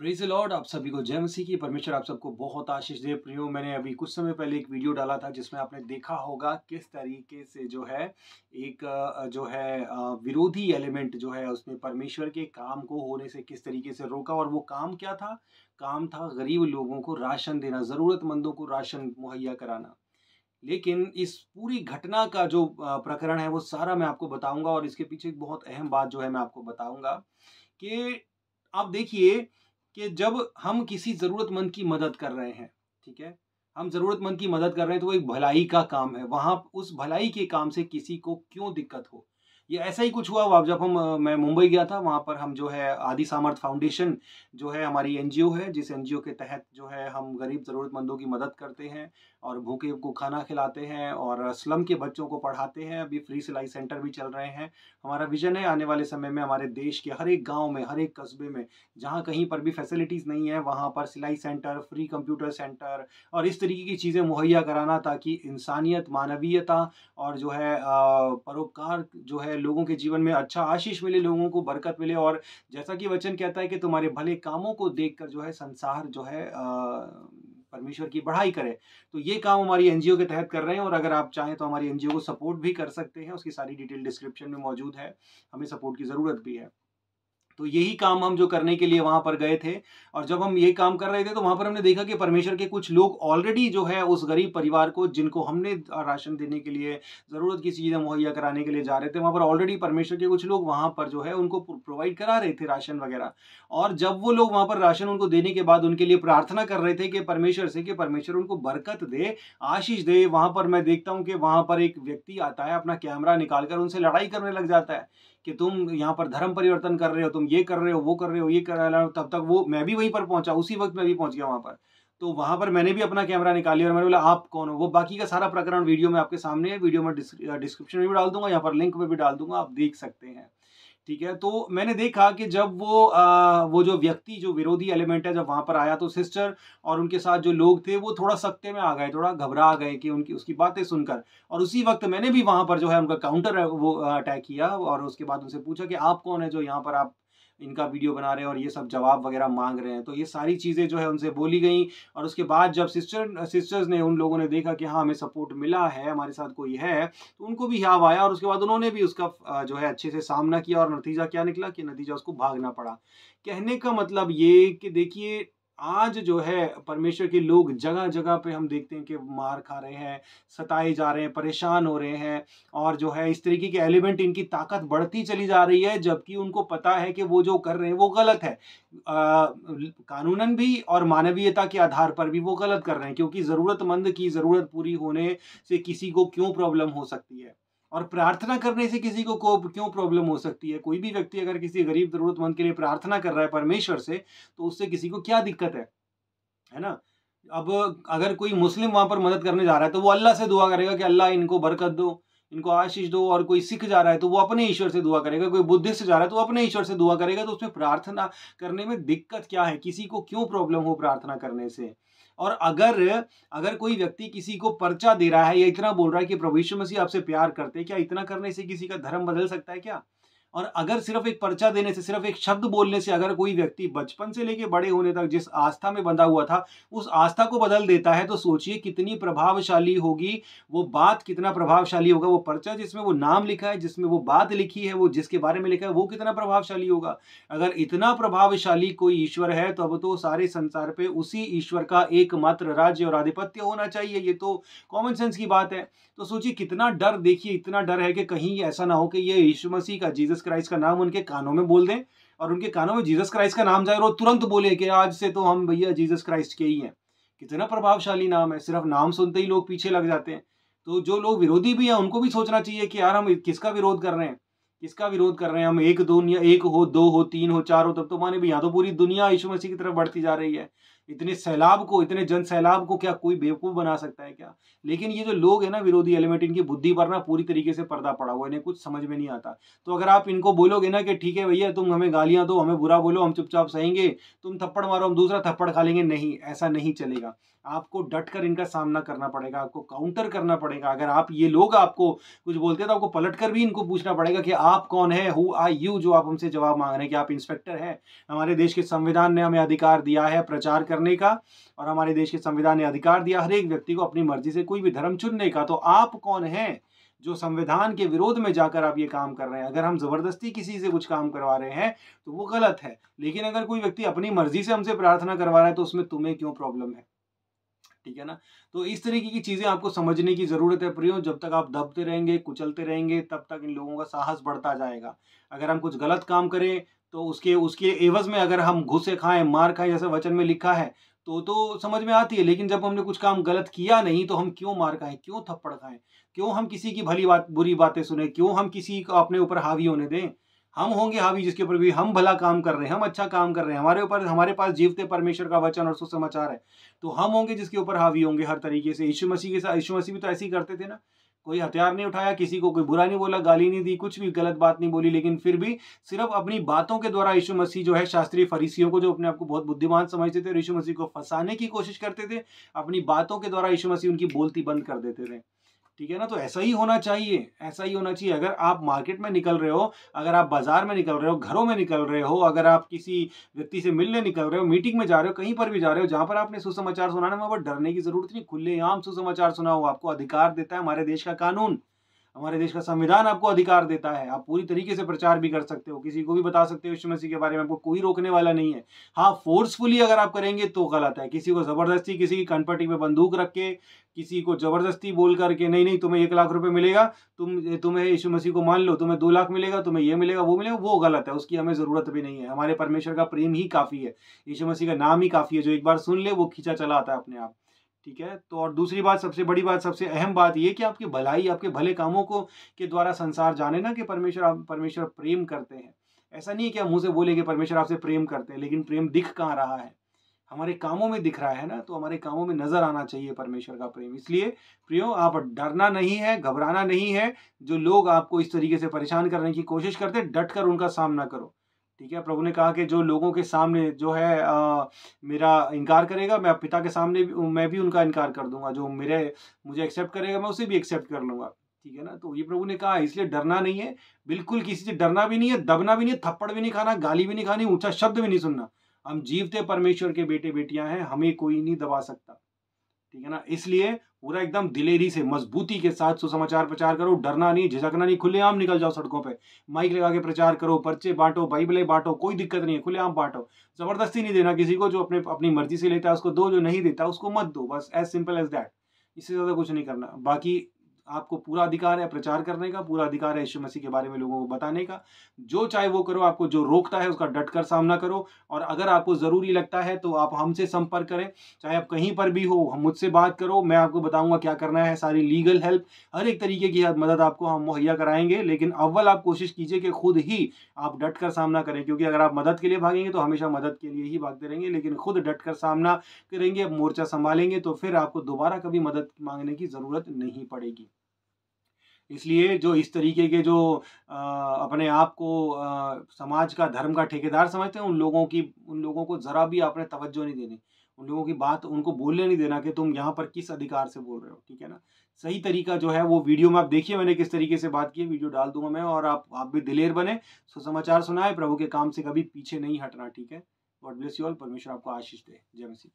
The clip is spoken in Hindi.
Praise the Lord. आप सभी को जय मसीह की। परमेश्वर आप सबको बहुत आशीष दे। प्रियो, मैंने अभी कुछ समय पहले एक वीडियो डाला था जिसमें आपने देखा होगा किस तरीके से जो है एक विरोधी एलिमेंट जो है उसने परमेश्वर के काम को होने से किस तरीके से रोका। और वो काम क्या था? काम था गरीब लोगों को राशन देना, ज़रूरतमंदों को राशन मुहैया कराना। लेकिन इस पूरी घटना का जो प्रकरण है वो सारा मैं आपको बताऊँगा, और इसके पीछे एक बहुत अहम बात जो है मैं आपको बताऊँगा कि आप देखिए कि जब हम किसी ज़रूरतमंद की मदद कर रहे हैं, ठीक है? हम ज़रूरतमंद की मदद कर रहे हैं तो वो एक भलाई का काम है। वहाँ उस भलाई के काम से किसी को क्यों दिक्कत हो? ये ऐसा ही कुछ हुआ अब जब मैं मुंबई गया था। वहाँ पर हम जो है आदि सामर्थ फाउंडेशन जो है हमारी एनजीओ है, जिस एनजीओ के तहत जो है हम गरीब ज़रूरतमंदों की मदद करते हैं और भूखे को खाना खिलाते हैं और स्लम के बच्चों को पढ़ाते हैं। अभी फ्री सिलाई सेंटर भी चल रहे हैं। हमारा विज़न है आने वाले समय में हमारे देश के हर एक गाँव में, हर एक कस्बे में जहाँ कहीं पर भी फैसिलिटीज़ नहीं है, वहाँ पर सिलाई सेंटर, फ्री कंप्यूटर सेंटर और इस तरीके की चीज़ें मुहैया कराना, ताकि इंसानियत, मानवीयता और जो है परोपकार जो है लोगों के जीवन में अच्छा आशीष मिले, लोगों को बरकत मिले। और जैसा कि वचन कहता है कि तुम्हारे भले कामों को देखकर जो है संसार जो है परमेश्वर की बढ़ाई करे। तो ये काम हमारी एनजीओ के तहत कर रहे हैं, और अगर आप चाहें तो हमारी एनजीओ को सपोर्ट भी कर सकते हैं। उसकी सारी डिटेल डिस्क्रिप्शन में मौजूद है। हमें सपोर्ट की ज़रूरत भी है। तो यही काम हम जो करने के लिए वहाँ पर गए थे, और जब हम ये काम कर रहे थे तो वहाँ पर हमने देखा कि परमेश्वर के कुछ लोग ऑलरेडी जो है उस गरीब परिवार को, जिनको हमने राशन देने के लिए, ज़रूरत की चीज़ें मुहैया कराने के लिए जा रहे थे, वहाँ पर ऑलरेडी परमेश्वर के कुछ लोग वहाँ पर जो है उनको प्रोवाइड करा रहे थे राशन वगैरह। और जब वो लोग वहाँ पर राशन उनको देने के बाद उनके लिए प्रार्थना कर रहे थे कि परमेश्वर से कि परमेश्वर उनको बरकत दे, आशीष दे, वहाँ पर मैं देखता हूँ कि वहाँ पर एक व्यक्ति आता है, अपना कैमरा निकाल कर उनसे लड़ाई करने लग जाता है कि तुम यहाँ पर धर्म परिवर्तन कर रहे हो, तुम ये कर रहे हो, वो कर रहे हो, ये कर रहे हो। तब तक वो मैं भी वहीं पर पहुँचा, उसी वक़्त मैं भी पहुँच गया वहाँ पर। तो वहाँ पर मैंने भी अपना कैमरा निकाल लिया और मैंने बोला, आप कौन हो? वो बाकी का सारा प्रकरण वीडियो में आपके सामने है। वीडियो में डिस्क्रिप्शन में भी डाल दूँगा, यहाँ पर लिंक में भी डाल दूँगा, आप देख सकते हैं। ठीक है? तो मैंने देखा कि जब वो जो व्यक्ति, जो विरोधी एलिमेंट है, जब वहाँ पर आया तो सिस्टर और उनके साथ जो लोग थे वो थोड़ा सख्ते में आ गए, थोड़ा घबरा गए कि उनकी उसकी बातें सुनकर। और उसी वक़्त मैंने भी वहाँ पर जो है उनका काउंटर अटैक किया और उसके बाद उनसे पूछा कि आप कौन हैं जो यहाँ पर आप इनका वीडियो बना रहे हैं और ये सब जवाब वग़ैरह माँग रहे हैं। तो ये सारी चीज़ें जो है उनसे बोली गईं, और उसके बाद जब सिस्टर्स ने, उन लोगों ने देखा कि हाँ, हमें सपोर्ट मिला है, हमारे साथ कोई है, तो उनको भी हियाव आया और उसके बाद उन्होंने भी उसका जो है अच्छे से सामना किया। और नतीजा क्या निकला कि नतीजा उसको भागना पड़ा। कहने का मतलब ये कि देखिए, आज जो है परमेश्वर के लोग जगह-जगह पे हम देखते हैं कि मार खा रहे हैं, सताए जा रहे हैं, परेशान हो रहे हैं, और जो है इस तरीके के एलिमेंट, इनकी ताकत बढ़ती चली जा रही है, जबकि उनको पता है कि वो जो कर रहे हैं वो गलत है। कानूनन भी और मानवीयता के आधार पर भी वो गलत कर रहे हैं, क्योंकि ज़रूरतमंद की ज़रूरत पूरी होने से किसी को क्यों प्रॉब्लम हो सकती है? और प्रार्थना करने से किसी को क्यों प्रॉब्लम हो सकती है? कोई भी व्यक्ति अगर किसी गरीब ज़रूरतमंद के लिए प्रार्थना कर रहा है परमेश्वर से, तो उससे किसी को क्या दिक्कत है ना? अब अगर कोई मुस्लिम वहाँ पर मदद करने जा रहा है, तो वो अल्लाह से दुआ करेगा कि अल्लाह इनको बरकत दो, इनको आशीष दो। और कोई सिख जा रहा है, तो वो अपने ईश्वर से दुआ करेगा, कोई बुद्धिस्ट जा रहा है, तो वो अपने ईश्वर से दुआ करेगा। तो उसमें प्रार्थना करने में दिक्कत क्या है? किसी को क्यों प्रॉब्लम हो प्रार्थना करने से? और अगर अगर कोई व्यक्ति किसी को पर्चा दे रहा है या इतना बोल रहा है कि प्रभु यीशु मसीह आपसे प्यार करते हैं, क्या इतना करने से किसी का धर्म बदल सकता है क्या? और अगर सिर्फ़ एक पर्चा देने से, सिर्फ़ एक शब्द बोलने से अगर कोई व्यक्ति बचपन से लेके बड़े होने तक जिस आस्था में बंधा हुआ था, उस आस्था को बदल देता है, तो सोचिए कितनी प्रभावशाली होगी वो बात, कितना प्रभावशाली होगा वो पर्चा जिसमें वो नाम लिखा है, जिसमें वो बात लिखी है, वो जिसके बारे में लिखा है, वो कितना प्रभावशाली होगा। अगर इतना प्रभावशाली कोई ईश्वर है, तो अब तो सारे संसार पे उसी ईश्वर का एकमात्र राज्य और आधिपत्य होना चाहिए। ये तो कॉमन सेंस की बात है। तो सोचिए कितना डर, देखिए इतना डर है कि कहीं ऐसा ना हो कि ये यीशु मसीह का, जीसस क्राइस्ट का नाम उनके कानों में बोल दें, और उनके कानों में जीसस क्राइस्ट का नाम जाए और वो तुरंत बोले कि आज से तो हम भैया जीसस क्राइस्ट के ही हैं। कितना प्रभावशाली नाम है, सिर्फ नाम सुनते ही लोग पीछे लग जाते हैं। तो जो लोग विरोधी भी हैं उनको भी सोचना चाहिए कि यार हम किसका विरोध कर रहे हैं, किसका विरोध कर रहे हैं। हम एक दुनिया, एक हो, दो हो, तीन हो, चार हो, तब तो माने भी, यहाँ तो पूरी दुनिया यीशु मसीह की तरफ बढ़ती जा रही है। इतने सैलाब को, इतने जन सैलाब को क्या कोई बेवकूफ़ बना सकता है क्या? लेकिन ये जो लोग हैं ना विरोधी एलिमेंट, इनकी बुद्धि पर ना पूरी तरीके से पर्दा पड़ा हुआ है, इन्हें कुछ समझ में नहीं आता। तो अगर आप इनको बोलोगे ना कि ठीक है भैया तुम हमें गालियाँ दो, हमें बुरा बोलो, हम चुपचाप सहेंगे, तुम थप्पड़ मारो हम दूसरा थप्पड़ खा लेंगे, नहीं, ऐसा नहीं चलेगा। आपको डटकर इनका सामना करना पड़ेगा, आपको काउंटर करना पड़ेगा। अगर आप ये लोग आपको कुछ बोलते हैं तो आपको पलटकर भी इनको पूछना पड़ेगा कि आप कौन हैं? Who are you? जो आप हमसे जवाब माँग रहे हैं, क्या आप इंस्पेक्टर हैं? हमारे देश के संविधान ने हमें अधिकार दिया है प्रचार करने का, और हमारे देश के संविधान ने अधिकार दिया हर एक व्यक्ति को अपनी मर्जी से कोई भी धर्म चुनने का। तो आप कौन हैं जो संविधान के विरोध में जाकर आप ये काम कर रहे हैं? अगर हम जबरदस्ती किसी से कुछ काम करवा रहे हैं तो वो गलत है, लेकिन अगर कोई व्यक्ति अपनी मर्जी से हमसे प्रार्थना करवा रहा है तो उसमें तुम्हें क्यों प्रॉब्लम है? ठीक है ना? तो इस तरीके की चीज़ें आपको समझने की ज़रूरत है प्रियो। जब तक आप दबते रहेंगे, कुचलते रहेंगे, तब तक इन लोगों का साहस बढ़ता जाएगा। अगर हम कुछ गलत काम करें, तो उसके उसके एवज़ में अगर हम घूसे खाएँ, मार खाएँ, जैसे वचन में लिखा है, तो समझ में आती है। लेकिन जब हमने कुछ काम गलत किया नहीं, तो हम क्यों मार खाएँ? क्यों थप्पड़ खाएँ? क्यों हम किसी की भली बात बुरी बातें सुनें? क्यों हम किसी को अपने ऊपर हावी होने दें? हम होंगे हावी जिसके ऊपर भी हम भला काम कर रहे हैं, हम अच्छा काम कर रहे हैं, हमारे पास जीवते परमेश्वर का वचन और सुसमाचार है। तो हम होंगे जिसके ऊपर हावी होंगे हर तरीके से। यीशु मसीह के साथ, यीशु मसीह भी तो ऐसे ही करते थे ना। कोई हथियार नहीं उठाया, किसी को कोई बुरा नहीं बोला, गाली नहीं दी, कुछ भी गलत बात नहीं बोली, लेकिन फिर भी सिर्फ़ अपनी बातों के द्वारा यीशु मसीह जो है शास्त्री फरीसियों को, जो अपने आप को बहुत बुद्धिमान समझते थे और यीशु मसीह को फँसाने की कोशिश करते थे, अपनी बातों के द्वारा यीशु मसीह उनकी बोलती बंद कर देते थे। ठीक है ना? तो ऐसा ही होना चाहिए, ऐसा ही होना चाहिए। अगर आप मार्केट में निकल रहे हो, अगर आप बाज़ार में निकल रहे हो, घरों में निकल रहे हो, अगर आप किसी व्यक्ति से मिलने निकल रहे हो, मीटिंग में जा रहे हो, कहीं पर भी जा रहे हो, जहाँ पर आपने सुसमाचार सुनाना है, वहाँ पर डरने की ज़रूरत नहीं, खुलेआम सुसमाचार सुनाओ। आपको अधिकार देता है हमारे देश का कानून। हमारे देश का संविधान आपको अधिकार देता है। आप पूरी तरीके से प्रचार भी कर सकते हो, किसी को भी बता सकते हो यीशु मसीह के बारे में, आपको कोई रोकने वाला नहीं है। हाँ, फ़ोर्सफुली अगर आप करेंगे तो गलत है। किसी को ज़बरदस्ती किसी की कनपटी पे बंदूक रख के, किसी को ज़बरदस्ती बोल कर के नहीं, नहीं तुम्हें 1 लाख रुपए मिलेगा, तुम्हें यीशु मसीह को मान लो, तुम्हें 2 लाख मिलेगा, तुम्हें ये मिलेगा, वो गलत है। उसकी हमें ज़रूरत भी नहीं है। हमारे परमेश्वर का प्रेम ही काफ़ी है। यीशु मसीह का नाम ही काफ़ी है, जो एक बार सुन ले वो खींचा चला आता है अपने आप। ठीक है? तो और दूसरी बात, सबसे बड़ी बात, सबसे अहम बात ये कि आपकी भलाई, आपके भले कामों को के द्वारा संसार जाने ना कि परमेश्वर प्रेम करते हैं। ऐसा नहीं है कि हम मुँह से बोले कि परमेश्वर आपसे प्रेम करते हैं, लेकिन प्रेम दिख कहाँ रहा है? हमारे कामों में दिख रहा है ना, तो हमारे कामों में नज़र आना चाहिए परमेश्वर का प्रेम। इसलिए प्रियो, आप डरना नहीं है, घबराना नहीं है। जो लोग आपको इस तरीके से परेशान करने की कोशिश करते हैं, डट कर उनका सामना करो। ठीक है? प्रभु ने कहा कि जो लोगों के सामने जो है मेरा इनकार करेगा, मैं पिता के सामने भी मैं भी उनका इनकार कर दूँगा। जो मुझे एक्सेप्ट करेगा, मैं उसे भी एक्सेप्ट कर लूँगा। ठीक है ना? तो ये प्रभु ने कहा है, इसलिए डरना नहीं है, बिल्कुल किसी से डरना भी नहीं है, दबना भी नहीं है, थप्पड़ भी नहीं खाना, गाली भी नहीं खानी, ऊँचा शब्द भी नहीं सुनना। हम जीवते परमेश्वर के बेटे-बेटियाँ हैं, हमें कोई नहीं दबा सकता। ठीक है ना? इसलिए पूरा एकदम दिलेरी से, मज़बूती के साथ सुसमाचार प्रचार करो, डरना नहीं, झिझकना नहीं, खुलेआम निकल जाओ सड़कों पे। माइक लगा के प्रचार करो, पर्चे बाँटो, बाइबलें बाँटो, कोई दिक्कत नहीं है, खुलेआम बाँटो। ज़बरदस्ती नहीं देना किसी को, जो अपनी मर्ज़ी से लेता है उसको दो, जो नहीं देता उसको मत दो, बस एज़ सिंपल एज़ दैट। इससे ज़्यादा कुछ नहीं करना। बाकी आपको पूरा अधिकार है प्रचार करने का, पूरा अधिकार है यीशु मसीह के बारे में लोगों को बताने का। जो चाहे वो करो, आपको जो रोकता है उसका डटकर सामना करो, और अगर आपको ज़रूरी लगता है तो आप हमसे संपर्क करें। चाहे आप कहीं पर भी हो, हम मुझसे बात करो, मैं आपको बताऊँगा क्या करना है। सारी लीगल हेल्प, हर एक तरीके की मदद आपको हम मुहैया कराएँगे। लेकिन अव्वल आप कोशिश कीजिए कि खुद ही आप डटकर सामना करें, क्योंकि अगर आप मदद के लिए भागेंगे तो हमेशा मदद के लिए ही भागते रहेंगे। लेकिन खुद डटकर सामना करेंगे, मोर्चा सँभालेंगे, तो फिर आपको दोबारा कभी मदद माँगने की ज़रूरत नहीं पड़ेगी। इसलिए जो इस तरीके के जो अपने आप को समाज का, धर्म का ठेकेदार समझते हैं, उन लोगों को ज़रा भी आपने तवज्जो नहीं देनी। उन लोगों की बात उनको बोलने नहीं देना कि तुम यहाँ पर किस अधिकार से बोल रहे हो, ठीक है ना? सही तरीका जो है वो वीडियो में आप देखिए, मैंने किस तरीके से बात की है, वीडियो डाल दूँगा मैं, और आप भी दिलेर बने, सुसमाचार सुनाएँ, प्रभु के काम से कभी पीछे नहीं हटना, ठीक है? गॉड ब्लेस यू ऑल, परमेश्वर आपको आशीष दे। जय मसीह।